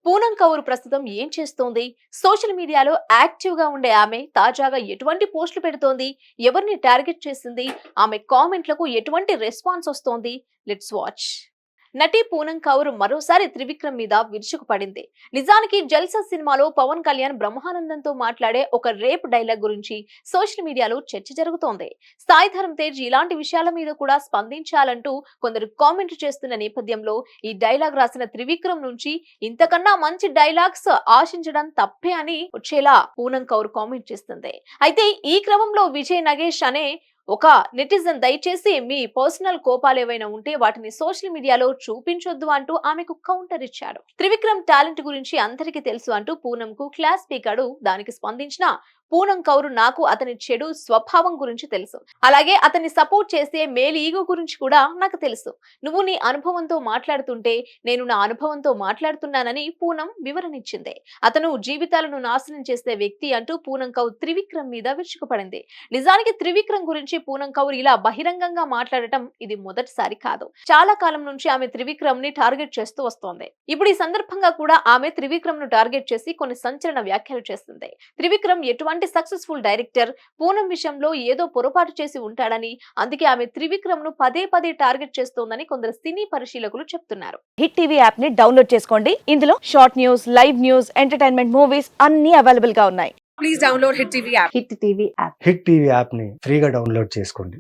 పూనం కౌర్ ప్రస్తుతం ఏం చేస్తోంది? సోషల్ మీడియాలో యాక్టివ్ గా ఉండే ఆమె తాజాగా ఎటువంటి పోస్టులు పెడుతోంది? ఎవరిని టార్గెట్ చేసింది? ఆమె కామెంట్లకు ఎటువంటి రెస్పాన్స్ వస్తోంది? Let's watch. నటి పూనం కౌర్ మరోసారి త్రివిక్రమ్ మీద విరుచుకుపడింది. నిజానికి జల్సా సినిమాలో పవన్ కళ్యాణ్ బ్రహ్మానందంతో మాట్లాడే ఒక రేప్ డైలాగ్ గురించి సోషల్ మీడియాలో చర్చ జరుగుతోంది. సాయి ధరమ్ తేజ్ ఇలాంటి విషయాల మీద కూడా స్పందించాలంటూ కొందరు కామెంట్ చేస్తున్న నేపథ్యంలో ఈ డైలాగ్ రాసిన త్రివిక్రమ్ నుంచి ఇంతకన్నా మంచి డైలాగ్స్ ఆశించడం తప్పే అని వచ్చేలా పూనం కౌర్ కామెంట్ చేస్తుంది. అయితే ఈ క్రమంలో విజయ్ నగేష్ అనే ఒక నెటిజన్ దయచేసి మీ పర్సనల్ కోపాలు ఏవైనా ఉంటే వాటిని సోషల్ మీడియాలో చూపించొద్దు అంటూ ఆమెకు కౌంటర్ ఇచ్చాడు. త్రివిక్రమ్ టాలెంట్ గురించి అందరికీ తెలుసు అంటూ పూనంకు క్లాస్ పీకాడు. దానికి స్పందించిన పూనం కౌర్ నాకు అతని చెడు స్వభావం గురించి తెలుసు, అలాగే అతన్ని సపోర్ట్ చేసే మేల్ ఈగో గురించి కూడా నాకు తెలుసు. నువ్వు నీ అనుభవంతో మాట్లాడుతుంటే నేను నా అనుభవంతో మాట్లాడుతున్నానని పూనం వివరణిచ్చింది. అతను జీవితాలను నాశనం చేసే వ్యక్తి అంటూ పూనం కౌర్ త్రివిక్రమ్ మీద విరుచుకుపడింది. నిజానికి త్రివిక్రమ్ గురించి పూనం కౌర్ ఇలా బహిరంగంగా మాట్లాడటం ఇది మొదటిసారి కాదు. చాలా కాలం నుంచి ఆమె త్రివిక్రమ్ ని టార్గెట్ చేస్తూ వస్తోంది. ఇప్పుడు ఈ సందర్భంగా కూడా ఆమె త్రివిక్రమ్ ను టార్గెట్ చేసి కొన్ని సంచలన వ్యాఖ్యలు చేస్తుంది. త్రివిక్రమ్ ఎటువంటి సక్సెస్ఫుల్ డైరెక్టర్, పూనం విషయంలో ఏదో పొరపాటు చేసి ఉంటాడని, అందుకే ఆమె త్రివిక్రమ్ ను పదే పదే టార్గెట్ చేస్తోందని కొందరు సినీ పరిశీలకులు చెప్తున్నారు. హిట్ టీవీ యాప్ ని డౌన్లోడ్ చేసుకోండి. ఇందులో short news, live news, entertainment movies అన్ని అవైలబుల్ గా ఉన్నాయి. Please download Hit TV app. Hit TV app. Hit TV యాప్ని ఫ్రీగా డౌన్లోడ్ చేసుకోండి.